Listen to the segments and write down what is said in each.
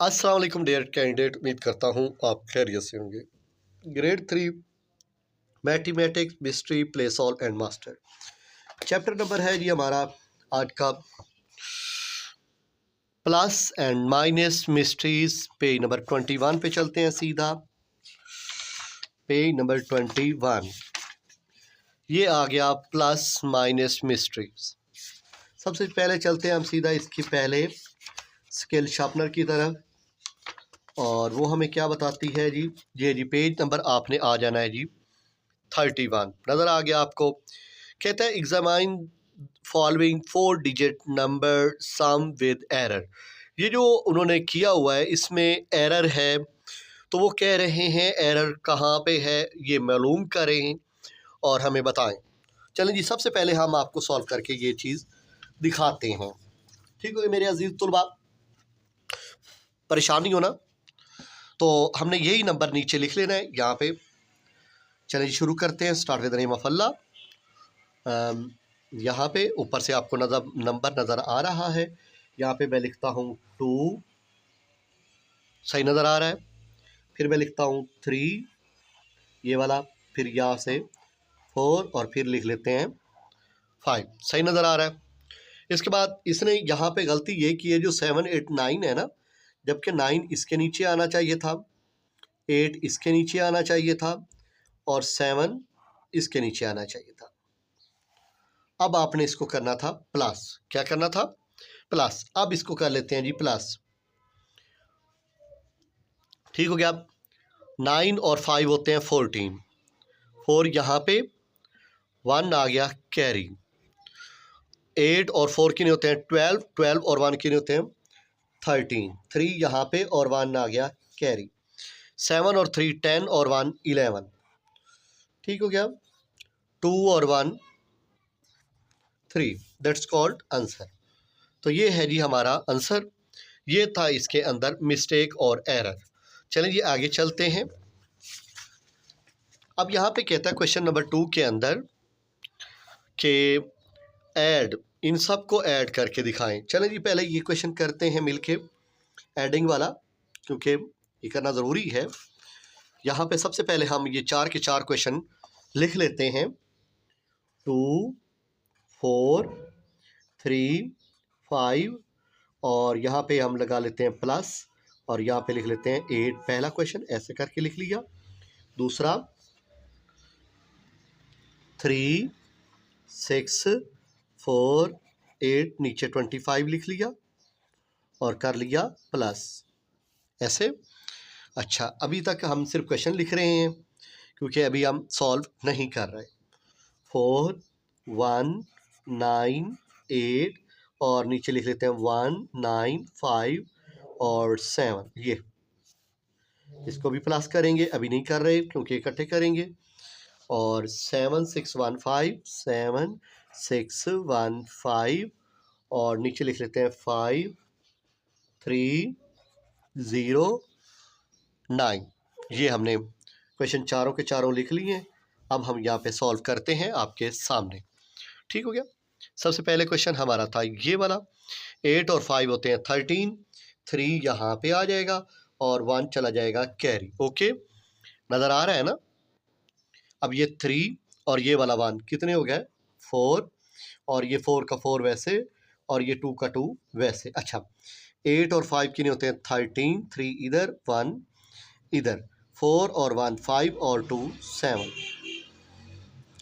अस्सलाम वालेकुम dear candidate, उम्मीद करता हूँ आप खैरियत से होंगे। Grade 3 mathematics mystery play solve and master chapter number है जी हमारा आज का plus and minus mysteries. Page number 21 पे चलते हैं सीधा। पेज नंबर 21 ये आ गया प्लस माइनस मिस्ट्रीज। सबसे पहले चलते हैं हम सीधा इसकी पहले स्केल शार्पनर की तरफ, और वो हमें क्या बताती है जी। ये जी पेज नंबर आपने आ जाना है जी 31। नज़र आ गया आपको। कहता है examine following 4 digit number sum with error. ये जो उन्होंने किया हुआ है इसमें एरर है, तो वो कह रहे हैं एरर कहाँ पे है ये मालूम करें और हमें बताएं। चलें जी, सबसे पहले हम आपको सॉल्व करके ये चीज़ दिखाते हैं। ठीक है मेरे अजीज तुलबा, परेशान नहीं होना। तो हमने यही नंबर नीचे लिख लेना है यहाँ पे। चलिए जी शुरू करते हैं। स्टार्ट विद नेम ऑफ अल्लाह। यहाँ पे ऊपर से आपको नंबर नज़र आ रहा है। यहाँ पे मैं लिखता हूँ 2, सही नज़र आ रहा है। फिर मैं लिखता हूँ 3, ये वाला। फिर यहाँ से 4 और फिर लिख लेते हैं 5, सही नज़र आ रहा है। इसके बाद इसने यहाँ पे गलती ये की है, जो 7, 8, 9 है ना, जबकि 9 इसके नीचे आना चाहिए था, 8 इसके नीचे आना चाहिए था और 7 इसके नीचे आना चाहिए था। अब आपने इसको करना था प्लस। क्या करना था? प्लस। अब इसको कर लेते हैं जी प्लस। ठीक हो गया। 9 और 5 होते हैं 14, 4 यहाँ पे, 1 आ गया कैरी। 8 और 4 कितने होते हैं 12, 12 और 1 कितने होते हैं 13, 3 यहाँ पे और 1 आ गया कैरी। 7 और 3 10 और 1 11। ठीक हो गया। 2 और 1 3, दैट्स कॉल्ड आंसर। तो ये है जी हमारा आंसर। ये था इसके अंदर मिस्टेक और एरर। चलें जी आगे चलते हैं। अब यहाँ पे कहता है क्वेश्चन नंबर 2 के अंदर कि ऐड, इन सब को ऐड करके दिखाएं। चलें जी पहले ये क्वेश्चन करते हैं मिलके, एडिंग वाला, क्योंकि ये करना ज़रूरी है। यहाँ पे सबसे पहले हम ये 4 के 4 क्वेश्चन लिख लेते हैं। 2, 4, 3, 5 और यहाँ पे हम लगा लेते हैं प्लस, और यहाँ पे लिख लेते हैं 8। पहला क्वेश्चन ऐसे करके लिख लिया। दूसरा 3, 6, 4, 8, नीचे 25 लिख लिया और कर लिया प्लस ऐसे। अच्छा, अभी तक हम सिर्फ क्वेश्चन लिख रहे हैं क्योंकि अभी हम सॉल्व नहीं कर रहे। 4, 1, 9, 8 और नीचे लिख लेते हैं 1, 9, 5 और 7। ये इसको भी प्लस करेंगे, अभी नहीं कर रहे क्योंकि इकट्ठे करेंगे। और 7, 6, 1, 5, 7, 6, 1, 5 और नीचे लिख लेते हैं 5, 3, 0, 9। ये हमने क्वेश्चन चारों के चारों लिख लिए। अब हम यहाँ पे सॉल्व करते हैं आपके सामने। ठीक हो गया। सबसे पहले क्वेश्चन हमारा था ये वाला। 8 और 5 होते हैं 13, 3 यहाँ पे आ जाएगा और 1 चला जाएगा कैरी। ओके, नज़र आ रहा है ना। अब ये 3 और ये वाला 1 कितने हो गए 4, और ये 4 का 4 वैसे, और ये 2 का 2 वैसे। अच्छा, 8 और 5 कितने होते हैं 13, 3 इधर 1 इधर, 4 और 1 5 और 2 7।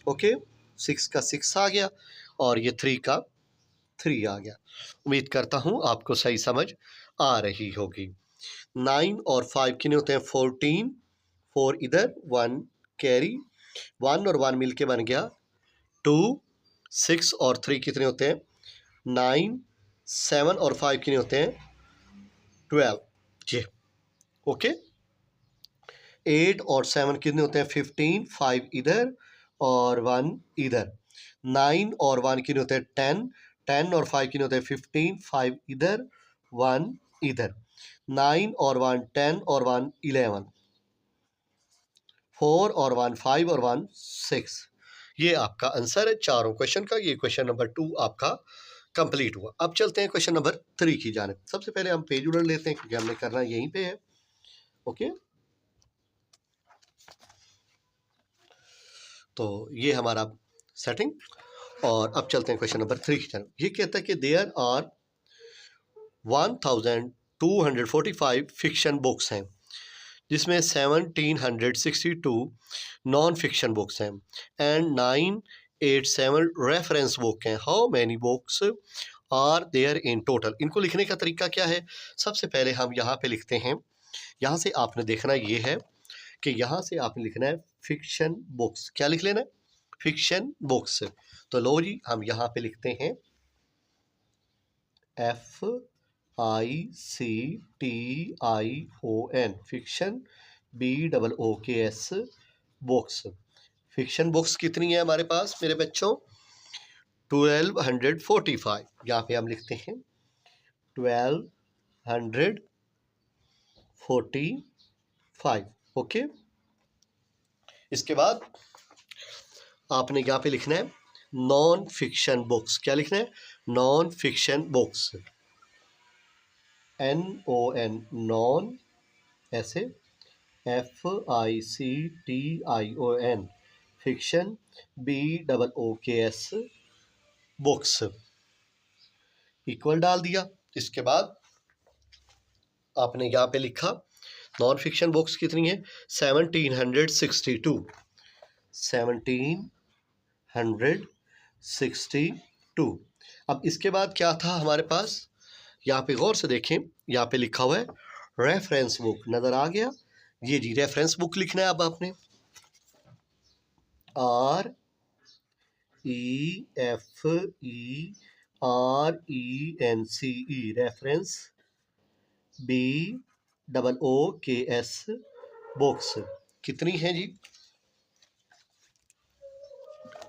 ओके, 6 का 6 आ गया और ये 3 का 3 आ गया। उम्मीद करता हूँ आपको सही समझ आ रही होगी। 9 और 5 कितने होते हैं 14, 4 इधर 1 कैरी, 1 और 1 मिलके बन गया 2। 6 और 3 कितने होते हैं 9, 7 और 5 कितने होते हैं 12। जी ओके। 8 और 7 कितने होते हैं 15, 5 इधर और 1 इधर। 9 और 1 कितने होते हैं 10, 10 और 5 कितने होते हैं 15, 5 इधर 1 इधर। 9 और 1 10 और 1 11, 4 और 1 5 और 1 6। ये आपका आंसर है चारों क्वेश्चन का। ये क्वेश्चन नंबर 2 आपका कंप्लीट हुआ। अब चलते हैं क्वेश्चन नंबर 3 की जानिब। सबसे पहले हम पेज उलट लेते हैं क्योंकि हमने करना यहीं पे है। ओके, तो ये हमारा सेटिंग। और अब चलते हैं क्वेश्चन नंबर 3 की जानिब। ये कहता है कि देयर आर 1245 फिक्शन बुक्स हैं, जिसमें 1762 नॉन फिक्शन बुक्स हैं एंड 987 रेफरेंस बुक हैं। How many books are there in total? इनको लिखने का तरीका क्या है? सबसे पहले हम यहाँ पे लिखते हैं, यहाँ से आपने देखना ये है कि यहाँ से आपने लिखना है फिक्शन बुक्स। क्या लिख लेना है? Fiction books. तो लो जी, हम यहाँ पे लिखते हैं FICTION fiction, BOOKS books. Fiction books कितनी है हमारे पास मेरे बच्चों? 1245। यहाँ पे हम लिखते हैं 1245। ओके, इसके बाद आपने यहाँ पे लिखना है नॉन फिक्शन बुक्स। क्या लिखना है? Non fiction books, NON non, ऐसे FICTION fiction, BOOKS books. Equal डाल दिया। इसके बाद आपने यहाँ पे लिखा नॉन फिक्शन बुक्स कितनी है? 1762। 1762। अब इसके बाद क्या था हमारे पास? यहाँ पे गौर से देखें, यहाँ पे लिखा हुआ है रेफरेंस बुक। नजर आ गया? ये जी रेफरेंस बुक लिखना है। अब आपने REFERENCE रेफरेंस, BOOKS बुक्स। कितनी है जी?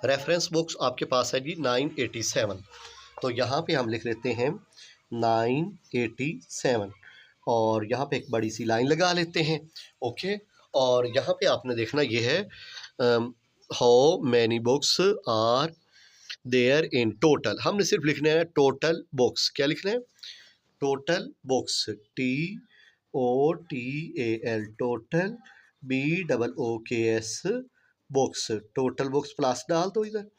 रेफरेंस बुक्स आपके पास है जी 987। तो यहाँ पे हम लिख लेते हैं 987 और यहाँ पे एक बड़ी सी लाइन लगा लेते हैं। ओके, और यहाँ पे आपने देखना ये है how many books are there in total. हमने सिर्फ लिखना है टोटल बुक्स। क्या लिखना है? Total books, TOTAL total, BOOKS books. Total books plus डाल दो इधर,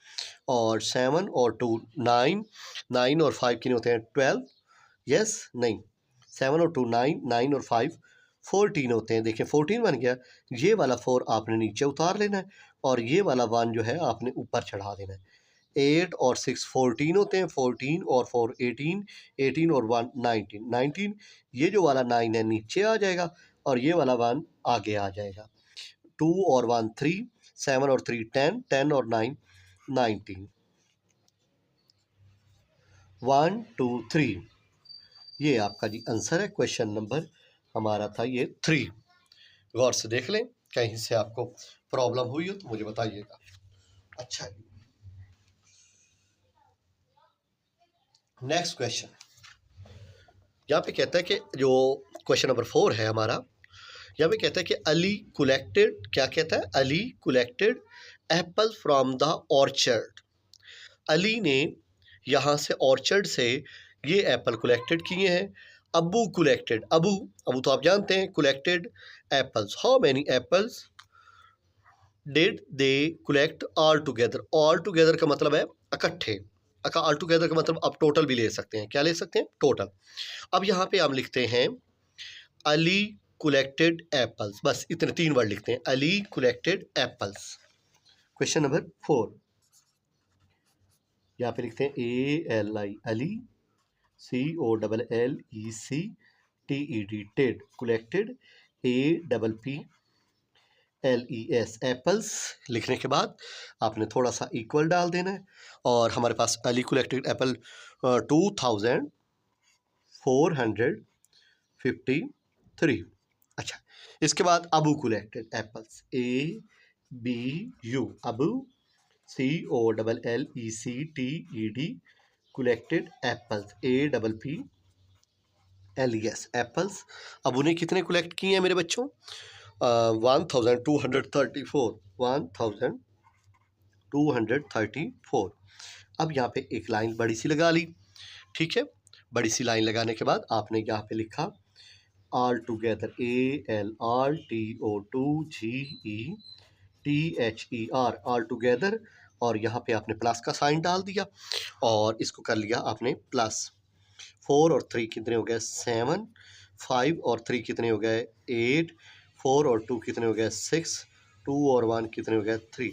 और 7 और 2 9, 9 और 5 कितने होते हैं? 12। यस, नहीं, 7 और 2 9, 9 और 5 14 होते हैं। देखिए 14 बन गया। ये वाला 4 आपने नीचे उतार लेना है और ये वाला 1 जो है आपने ऊपर चढ़ा देना है। 8 और 6 14 होते हैं। 14 और 4 18, 18 और 1 19, 19। ये जो वाला 9 है नीचे आ जाएगा और ये वाला 1 आगे आ जाएगा। 2 और 1 3, 7 और 3 10, 10 और 9 19। 1 2 3, ये आपका जी आंसर है। क्वेश्चन नंबर हमारा था ये 3। गौर से देख लें, कहीं से आपको प्रॉब्लम हुई हो तो मुझे बताइएगा। अच्छा, नेक्स्ट क्वेश्चन। यहाँ पे कहता है कि जो क्वेश्चन नंबर 4 है हमारा, यहाँ पे कहता है कि अली कलेक्टेड, क्या कहता है? Ali collected Apple from the orchard. Ali ने यहाँ से ऑर्चर्ड से ये एप्पल कलेक्टेड किए हैं। अबू कलेक्टेड, अबू अबू तो आप जानते हैं, collected apples. How many apples did they collect all together? All together का मतलब है इकट्ठे। ऑल टुगेदर का मतलब आप टोटल भी ले सकते हैं। क्या ले सकते हैं? टोटल। अब यहाँ पे हम लिखते हैं अली कलेक्टेड एप्पल्स। बस इतने 3 वर्ड लिखते हैं, Ali collected apples. Question number 4, यहाँ पे लिखते हैं ALI Ali, COLLECTED Ted, collected APPLES apples. लिखने के बाद आपने थोड़ा सा इक्वल डाल देना है और हमारे पास अली कलेक्टेड एप्पल 2453। अच्छा, इसके बाद Abu collected apples, ABU Abu, COLLECTED collected apples, APPLES apples. Abu ने कितने कलेक्ट किए हैं मेरे बच्चों? 1234। 1234। अब यहाँ पे एक लाइन बड़ी सी लगा ली ठीक है, बड़ी सी लाइन लगाने के बाद आपने यहाँ पे लिखा all together, ALRTO2GETHER, all together, और यहाँ पे आपने प्लस का साइन डाल दिया और इसको कर लिया आपने प्लस। 4 और 3 कितने हो गए 7, 5 और 3 कितने हो गए 8, 4 और 2 कितने हो गए 6, 2 और 1 कितने हो गए 3।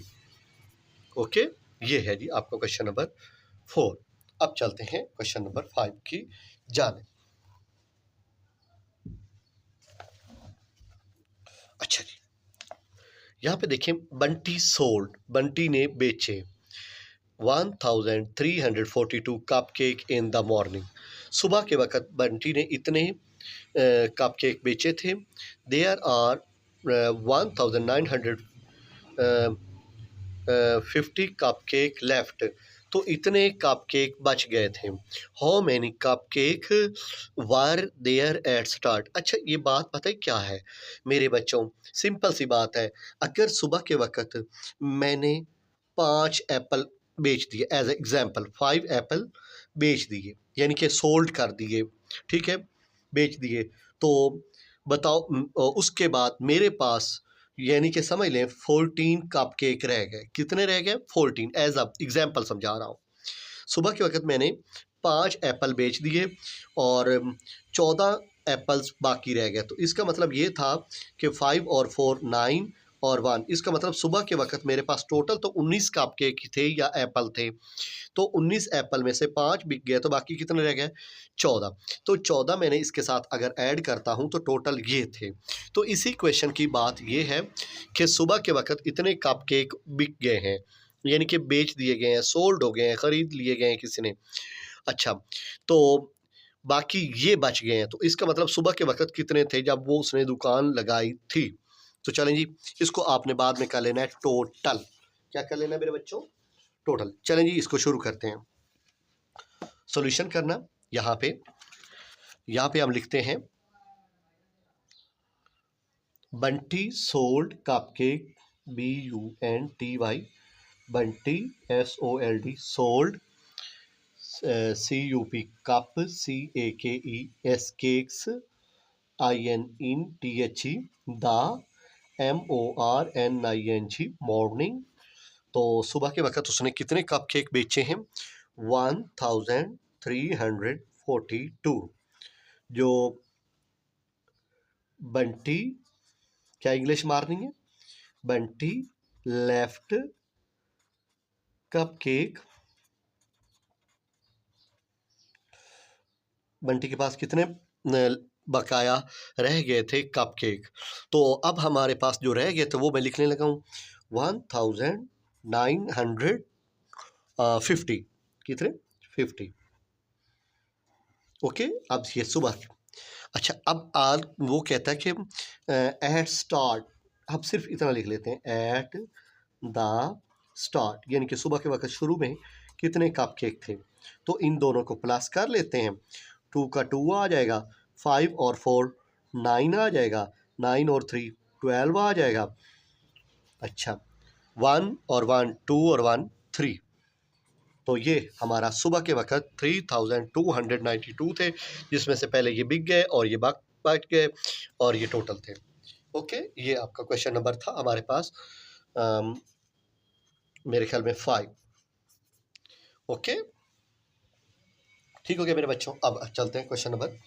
ओके, ये है जी आपका क्वेश्चन नंबर 4। अब चलते हैं क्वेश्चन नंबर 5 की जाने। अच्छा जी, यहाँ पे देखें, बंटी सोल्ड, बंटी ने बेचे 1342 cup cake in the morning. सुबह के वक्त बंटी ने इतने कप केक बेचे थे। There are 1950 cupcake left, तो इतने कप केक बच गए थे। How many cupcake were there at start. अच्छा, ये बात पता है क्या है मेरे बच्चों, सिंपल सी बात है। अगर सुबह के वक्त मैंने 5 एप्पल बेच दिए, एज एग्जाम्पल 5 एप्पल बेच दिए, यानी कि सोल्ड कर दिए, ठीक है, बेच दिए, तो बताओ उसके बाद मेरे पास यानी कि समझ लें 14 कप केक रह गए। कितने रह गए 14, एज अब एग्जाम्पल समझा रहा हूँ। सुबह के वक्त मैंने 5 एप्पल बेच दिए और 14 एप्पल्स बाकी रह गए, तो इसका मतलब ये था कि 5 और 4 9 और 1, इसका मतलब सुबह के वक्त मेरे पास टोटल तो 19 कप केक थे या एप्पल थे, तो 19 एप्पल में से 5 बिक गए, तो बाकी कितने रह गए 14। तो 14 मैंने इसके साथ अगर ऐड करता हूं तो टोटल ये थे। तो इसी क्वेश्चन की बात ये है कि सुबह के वक्त इतने कप केक बिक गए हैं, यानी कि बेच दिए गए हैं, सोल्ड हो गए हैं, खरीद लिए गए हैं किसी ने। अच्छा, तो बाकी ये बच गए हैं, तो इसका मतलब सुबह के वक्त कितने थे जब वो उसने दुकान लगाई थी। तो चलें जी, इसको आपने बाद में कर लेना है टोटल। क्या कर लेना है मेरे बच्चों, टोटल। चलें जी, इसको शुरू करते हैं। सॉल्यूशन करना, यहाँ पे हम लिखते हैं Bunty sold cupcake, BUNTY, Bunty SOLD, sold, CUP, cup, CAKES, cakes, INTHE, the, MORNING, morning. तो सुबह के वक्त उसने कितने कप केक बेचे हैं 1342। जो बंटी, क्या इंग्लिश मारनी है, Bunty left cup cake, Bunty के पास कितने बकाया रह गए थे कप केक। तो अब हमारे पास जो रह गए थे वो मैं लिखने लगा हूँ 1950, कितने 50। ओके, अब ये सुबह। अच्छा, अब आज वो कहता है कि एट स्टार्ट, अब सिर्फ इतना लिख लेते हैं, एट द स्टार्ट, यानी कि सुबह के वक्त शुरू में कितने कप केक थे। तो इन दोनों को प्लस कर लेते हैं, 2 का 2 आ जाएगा, 5 और 4 9 आ जाएगा, 9 और 3 12 आ जाएगा। अच्छा, 1 और 1 2 और 1 3, तो ये हमारा सुबह के वक्त 3292 थे, जिसमें से पहले ये बिक गए और ये बच गए और ये टोटल थे। ओके, ये आपका क्वेश्चन नंबर था हमारे पास मेरे ख्याल में 5। ओके, ठीक हो गया मेरे बच्चों। अब चलते हैं क्वेश्चन नंबर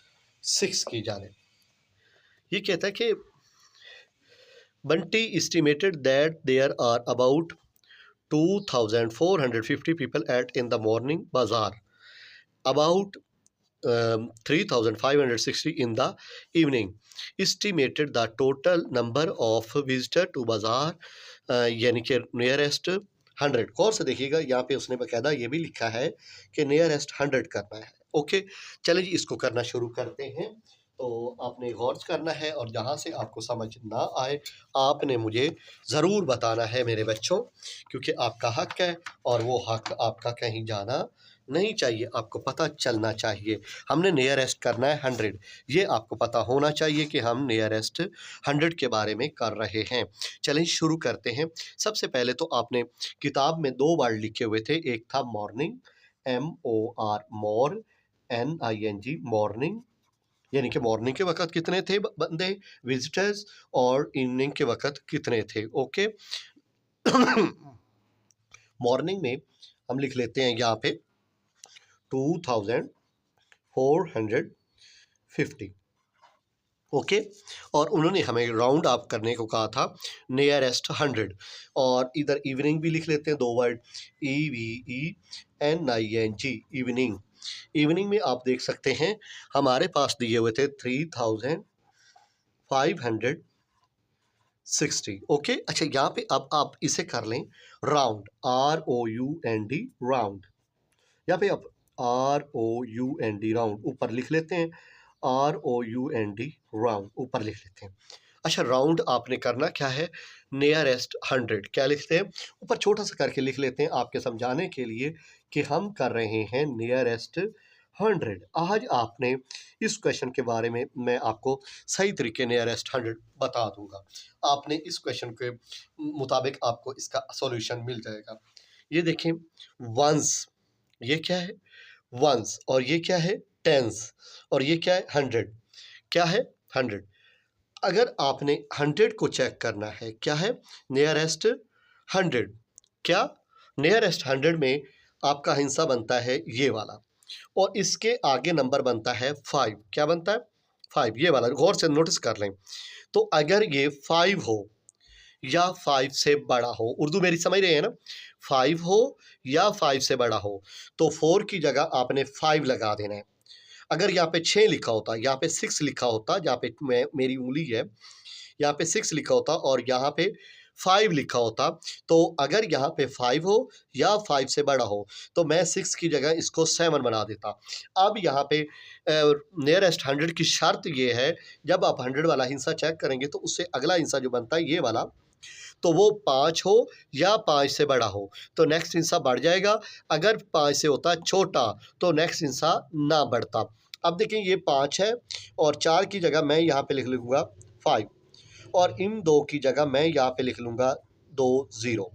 6 की जाने। ये कहता है कि Bunty estimated that there are about 2450 people at in the morning bazaar, about 3560 in the evening, estimated the total number of visitor to bazaar, यानी कि नियरेस्ट 100। गौर से देखिएगा, यहाँ पे उसने बकायदा ये भी लिखा है कि नियरेस्ट 100 करना है। ओके, चलिए जी, इसको करना शुरू करते हैं। तो आपने गौर करना है और जहाँ से आपको समझ ना आए आपने मुझे ज़रूर बताना है मेरे बच्चों, क्योंकि आपका हक है और वो हक आपका कहीं जाना नहीं चाहिए, आपको पता चलना चाहिए। हमने नियरेस्ट करना है 100, ये आपको पता होना चाहिए कि हम नियरेस्ट 100 के बारे में कर रहे हैं। चलें शुरू करते हैं। सबसे पहले तो आपने किताब में 2 वर्ड लिखे हुए थे, एक था मॉर्निंग, MOR, मोर, MORNING मॉर्निंग, यानी कि मॉर्निंग के वक़्त कितने थे बंदे विजिटर्स और इवनिंग के वक़्त कितने थे। ओके मॉर्निंग में हम लिख लेते हैं यहाँ पे 2450। ओके और उन्होंने हमें राउंड अप करने को कहा था नियरेस्ट 100। और इधर इवनिंग भी लिख लेते हैं, दो वर्ड EVENING इवनिंग। इवनिंग में आप देख सकते हैं हमारे पास दिए हुए थे 3560। ओके अच्छा यहाँ पे अब आप इसे कर लें राउंड, ROUND राउंड। यहाँ पे आप ROUND राउंड ऊपर लिख लेते हैं, ROUND राउंड ऊपर लिख लेते हैं। अच्छा राउंड आपने करना क्या है, नियरेस्ट 100 क्या लिखते हैं ऊपर छोटा सा करके लिख लेते हैं आपके समझाने के लिए कि हम कर रहे हैं नियरेस्ट 100। आज आपने इस क्वेश्चन के बारे में मैं आपको सही तरीके नियरेस्ट 100 बता दूंगा। आपने इस क्वेश्चन के मुताबिक आपको इसका सॉल्यूशन मिल जाएगा। ये देखें वंस, ये क्या है वंस, और ये क्या है टेंस, और ये क्या है 100। क्या है 100। अगर आपने 100 को चेक करना है क्या है नियरेस्ट 100, क्या नियरेस्ट 100 में आपका हिस्सा बनता है ये वाला और इसके आगे नंबर बनता है 5। क्या बनता है 5, ये वाला गौर से नोटिस कर लें। तो अगर ये 5 हो या 5 से बड़ा हो, उर्दू मेरी समझ रहे हैं ना, 5 हो या 5 से बड़ा हो तो 4 की जगह आपने 5 लगा देना है। अगर यहाँ पे 6 लिखा होता, यहाँ पे 6 लिखा होता, जहाँ पे मेरी उंगली है यहाँ पे 6 लिखा होता और यहाँ पे 5 लिखा होता, तो अगर यहाँ पे 5 हो या 5 से बड़ा हो तो मैं 6 की जगह इसको 7 बना देता। अब यहाँ पे नियरेस्ट 100 की शर्त ये है, जब आप 100 वाला हिस्सा चेक करेंगे तो उससे अगला हिस्सा जो बनता है ये वाला, तो वो 5 हो या 5 से बड़ा हो तो नेक्स्ट हिस्सा बढ़ जाएगा। अगर 5 से होता छोटा तो नेक्स्ट हिस्सा ना बढ़ता। अब देखें ये 5 है और 4 की जगह मैं यहाँ पे लिख लूँगा 5 और इन 2 की जगह मैं यहाँ पे लिख लूँगा 2 0।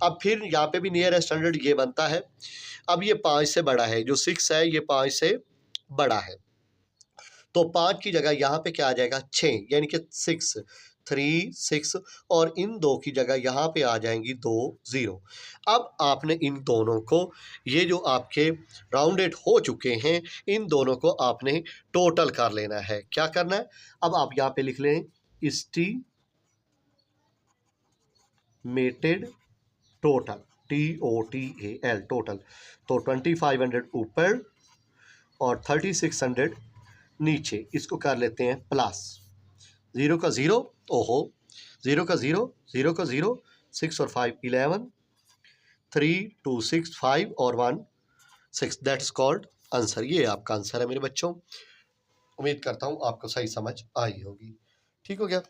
अब फिर यहाँ पे भी नियरेस्ट 100 ये बनता है। अब ये 5 से बड़ा है, जो 6 है ये 5 से बड़ा है, तो 5 की जगह यहाँ पे क्या आ जाएगा 6, यानी कि 6 3 6 और इन 2 की जगह यहाँ पे आ जाएंगी 2 0। अब आपने इन दोनों को, ये जो आपके राउंडेड हो चुके हैं, इन दोनों को आपने टोटल कर लेना है। क्या करना है, अब आप यहाँ पे लिख लें एस्टीमेटेड टोटल, TOTAL टोटल। तो 2500 ऊपर और 3600 नीचे, इसको कर लेते हैं प्लस, 0 का 0, ओहो 0 का 0, 0 का 0, 6 और 5 11, 3 2 6 5 और 1 6, दैट्स कॉल्ड आंसर। ये आपका आंसर है मेरे बच्चों। उम्मीद करता हूँ आपको सही समझ आई होगी। ठीक हो गया।